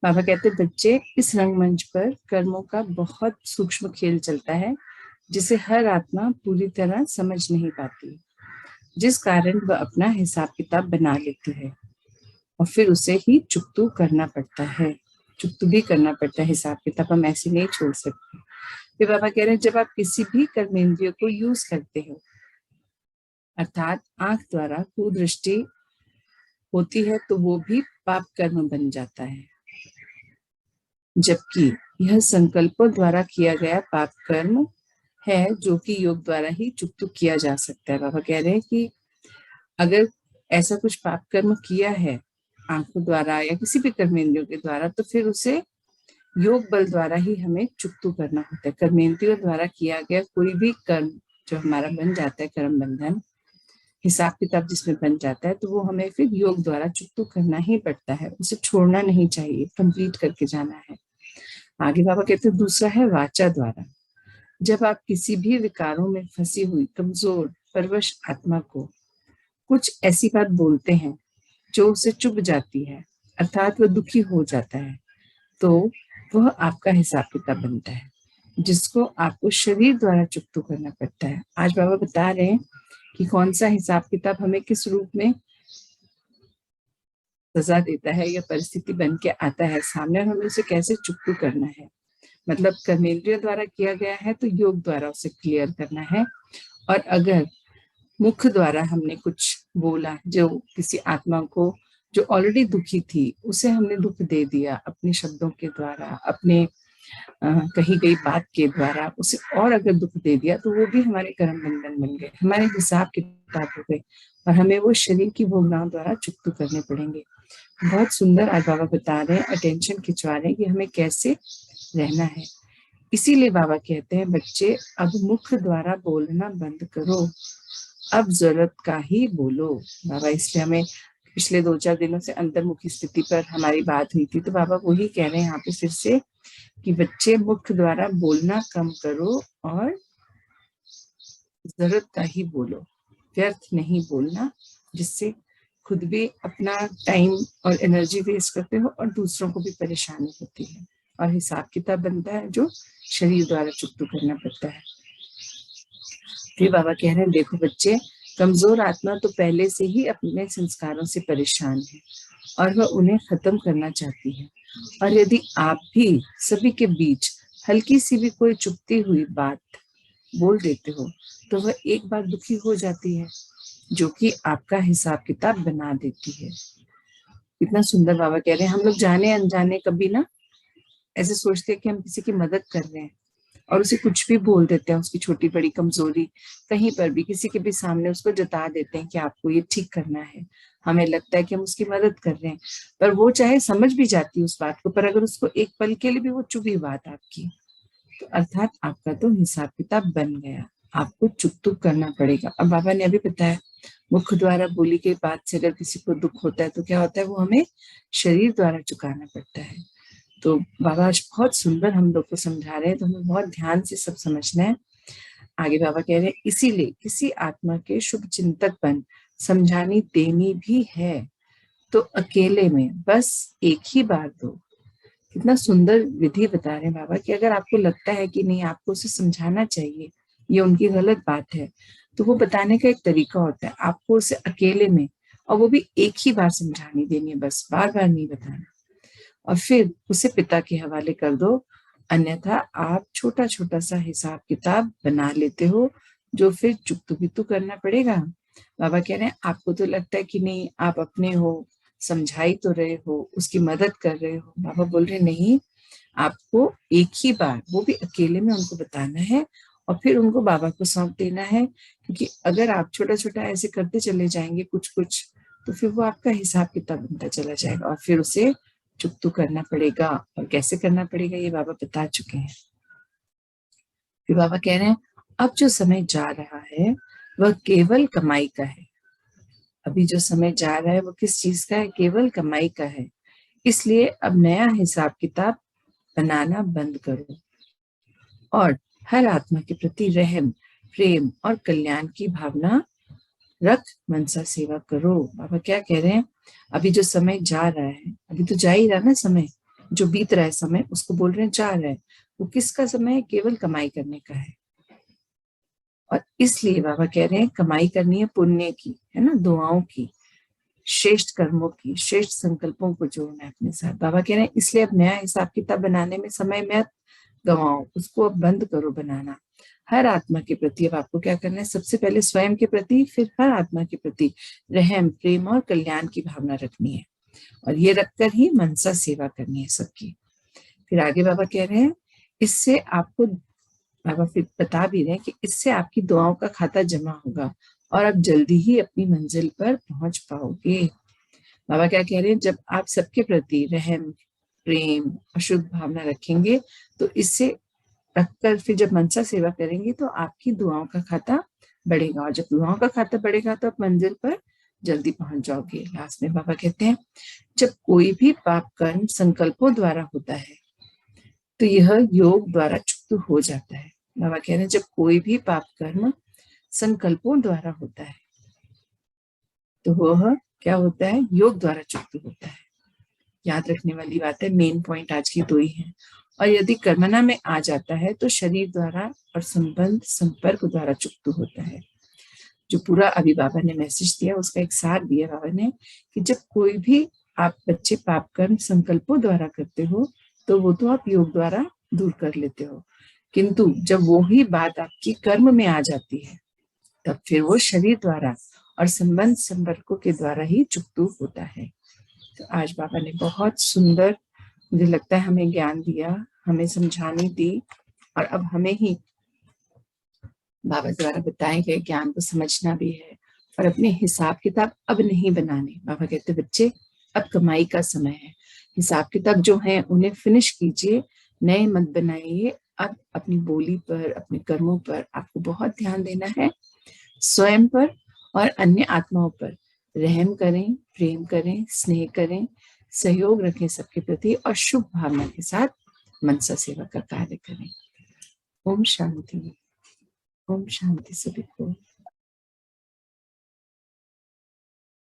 बाबा कहते बच्चे, इस रंगमंच पर कर्मों का बहुत सूक्ष्म खेल चलता है जिसे हर आत्मा पूरी तरह समझ नहीं पाती, जिस कारण वह अपना हिसाब किताब बना लेती है और फिर उसे ही चुकतू करना पड़ता है। चुकतू भी करना पड़ता है, हिसाब किताब हम ऐसे नहीं छोड़ सकते। फिर बाबा कह रहे हैं, जब आप किसी भी कर्मेंद्रिय को यूज करते हो, अर्थात आंख द्वारा कुदृष्टि होती है, तो वो भी पाप कर्म बन जाता है, जबकि यह संकल्पों द्वारा किया गया पाप कर्म है जो कि योग द्वारा ही चुकतू किया जा सकता है। बाबा कह रहे हैं कि अगर ऐसा कुछ पाप कर्म किया है आंखों द्वारा या किसी भी कर्मेंद्रियों के द्वारा, तो फिर उसे योग बल द्वारा ही हमें चुकतू करना होता है। कर्मेंद्रियों द्वारा किया गया कोई भी कर्म जो हमारा बन जाता है, कर्म बंधन, हिसाब किताब जिसमें बन जाता है, तो वो हमें फिर योग द्वारा चुकतू करना ही पड़ता है, उसे छोड़ना नहीं चाहिए, कंप्लीट करके जाना है। आगे बाबा कहते हैं दूसरा है वाचा द्वारा। जब आप किसी भी विकारों में फंसी हुई कमजोर परवश आत्मा को कुछ ऐसी बात बोलते हैं जो उसे चुभ जाती है, अर्थात वह दुखी हो जाता है, तो वह आपका हिसाब किताब बनता है, जिसको आपको शरीर द्वारा चुकतू करना पड़ता है। आज बाबा बता रहे हैं कि कौन सा हिसाब किताब हमें किस रूप में सजा देता है या परिस्थिति बन के आता है सामने, और हमें उसे कैसे चुकतू करना है। मतलब कर्मेंद्रिय द्वारा किया गया है तो योग द्वारा उसे क्लियर करना है, और अगर मुख द्वारा हमने कुछ बोला जो किसी आत्मा को जो ऑलरेडी दुखी थी, उसे हमने दुख दे दिया अपने शब्दों के द्वारा, अपने कही गई बात के द्वारा उसे और अगर दुख दे दिया, तो वो भी हमारे कर्म बंधन बन गए, हमारे हिसाब किताब हो गए, और हमें वो शरीर की भोगनाओं द्वारा चुकतू करने पड़ेंगे। बहुत सुंदर आज बाबा बता रहे हैं, अटेंशन खिंचवा रहे हैं कि हमें कैसे रहना है। इसीलिए बाबा कहते हैं बच्चे, अब मुख द्वारा बोलना बंद करो, अब जरूरत का ही बोलो। बाबा इसलिए हमें पिछले 2-4 दिनों से अंतर्मुखी स्थिति पर हमारी बात हुई थी, तो बाबा वही कह रहे हैं यहाँ पे फिर से कि बच्चे मुख द्वारा बोलना कम करो और जरूरत का ही बोलो, व्यर्थ नहीं बोलना, जिससे खुद भी अपना टाइम और एनर्जी वेस्ट करते हो और दूसरों को भी परेशानी होती है, और हिसाब किताब बनता है जो शरीर द्वारा चुकतू करना पड़ता है। फिर बाबा कह रहे हैं, देखो बच्चे, कमजोर आत्मा तो पहले से ही अपने संस्कारों से परेशान है और वह उन्हें खत्म करना चाहती है, और यदि आप भी सभी के बीच हल्की सी भी कोई चुपती हुई बात बोल देते हो, तो वह एक बार दुखी हो जाती है, जो कि आपका हिसाब किताब बना देती है। इतना सुंदर बाबा कह रहे हैं। हम लोग जाने अनजाने कभी ना ऐसे सोचते हैं कि हम किसी की मदद कर रहे हैं और उसे कुछ भी बोल देते हैं, उसकी छोटी बड़ी कमजोरी कहीं पर भी किसी के भी सामने उसको जता देते हैं कि आपको ये ठीक करना है। हमें लगता है कि हम उसकी मदद कर रहे हैं, पर वो चाहे समझ भी जाती है उस बात को, पर अगर उसको एक पल के लिए भी वो चुभी बात आपकी, तो अर्थात आपका तो हिसाब किताब बन गया, आपको चुकतू करना पड़ेगा। अब बाबा ने अभी बताया, मुख द्वारा बोली गई बात से अगर किसी को दुख होता है तो क्या होता है, वो हमें शरीर द्वारा चुकाना पड़ता है। तो बाबा आज बहुत सुंदर हम लोग को समझा रहे हैं, तो हमें बहुत ध्यान से सब समझना है। आगे बाबा कह रहे हैं, इसीलिए किसी आत्मा के शुभ चिंतक बन समझानी देनी भी है तो अकेले में बस एक ही बार दो। कितना सुंदर विधि बता रहे हैं बाबा कि अगर आपको लगता है कि नहीं, आपको उसे समझाना चाहिए, ये उनकी गलत बात है, तो वो बताने का एक तरीका होता है, आपको उसे अकेले में, और वो भी एक ही बार समझानी देनी है, बस बार बार नहीं बताना, और फिर उसे पिता के हवाले कर दो, अन्यथा आप छोटा छोटा सा हिसाब किताब बना लेते हो, जो फिर चुकतू भी तो करना पड़ेगा। बाबा कह रहे हैं, आपको तो लगता है कि नहीं आप अपने हो, समझाई तो रहे हो, उसकी मदद कर रहे हो। बाबा बोल रहे नहीं, आपको एक ही बार, वो भी अकेले में उनको बताना है, और फिर उनको बाबा को सौंप देना है, क्योंकि अगर आप छोटा छोटा ऐसे करते चले जाएंगे कुछ कुछ, तो फिर वो आपका हिसाब किताब बनता चला जाएगा, और फिर उसे चुकतू करना पड़ेगा। और कैसे करना पड़ेगा ये बाबा बता चुके हैं। फिर बाबा कह रहे हैं, अब जो समय जा रहा है वह केवल कमाई का है। अभी जो समय जा रहा है वो किस चीज का है, केवल कमाई का है। इसलिए अब नया हिसाब किताब बनाना बंद करो और हर आत्मा के प्रति रहम, प्रेम और कल्याण की भावना रख मनसा सेवा करो। बाबा क्या कह रहे हैं, अभी जो समय जा रहा है, अभी तो जा ही रहा ना समय, जो बीत रहा है समय उसको बोल रहे हैं जा रहा है, वो किसका समय है? केवल कमाई करने का है। और इसलिए बाबा कह रहे हैं कमाई करनी है पुण्य की, है ना, दुआओं की, श्रेष्ठ कर्मों की, श्रेष्ठ संकल्पों को जोड़ना है अपने साथ। बाबा कह रहे हैं इसलिए अब नया हिसाब किताब बनाने में समय मत गवाओ, उसको अब बंद करो बनाना। हर आत्मा के प्रति अब आपको क्या करना है? सबसे पहले स्वयं के प्रति, फिर हर आत्मा के प्रति रहम, प्रेम और कल्याण की भावना रखनी है, और ये रखकर ही मनसा सेवा करनी है सबकी। फिर आगे बाबा कह रहे हैं इससे आपको, बाबा फिर बता भी रहे हैं कि इससे आपकी दुआओं का खाता जमा होगा और आप जल्दी ही अपनी मंजिल पर पहुंच पाओगे। बाबा क्या कह रहे हैं? जब आप सबके प्रति रहम, प्रेम और शुद्ध भावना रखेंगे तो इससे रखकर फिर जब मनसा सेवा करेंगे तो आपकी दुआओं का खाता बढ़ेगा, और जब दुआओं का खाता बढ़ेगा तो आप मंजिल पर जल्दी पहुंच जाओगे। लास्ट में बाबा कहते हैं जब कोई भी पाप कर्म संकल्पों द्वारा होता है तो यह योग द्वारा चुक्त हो जाता है। बाबा कह रहे हैं जब कोई भी पाप कर्म संकल्पों द्वारा होता है तो वह क्या होता है? योग द्वारा चुक्त होता है। याद रखने वाली बात है, मेन पॉइंट आज की दो ही है। और यदि कर्मना में आ जाता है तो शरीर द्वारा और संबंध संपर्क द्वारा चुक्त होता है। जो पूरा अभी बाबा ने मैसेज दिया उसका एक सार दिया बाबा ने कि जब कोई भी आप बच्चे पाप कर्म संकल्पों द्वारा करते हो तो वो तो आप योग द्वारा दूर कर लेते हो, किंतु जब वो ही बात आपकी कर्म में आ जाती है तब फिर वो शरीर द्वारा और संबंध संपर्कों के द्वारा ही चुक्त होता है। तो आज बाबा ने बहुत सुंदर, मुझे लगता है, हमें ज्ञान दिया, हमें समझाने दी, और अब हमें ही बाबा द्वारा बताए गए ज्ञान को समझना भी है और अपने हिसाब किताब अब नहीं बनाने। बाबा कहते बच्चे अब कमाई का समय है, हिसाब किताब जो है उन्हें फिनिश कीजिए, नए मत बनाइए। अब अपनी बोली पर, अपने कर्मों पर आपको बहुत ध्यान देना है, स्वयं पर और अन्य आत्माओं पर रहम करें, प्रेम करें, स्नेह करें, सहयोग रखें सबके प्रति और शुभ भावना के साथ मनसा सेवा का कार्य करें। ओम शांति, ओम शांति सभी को।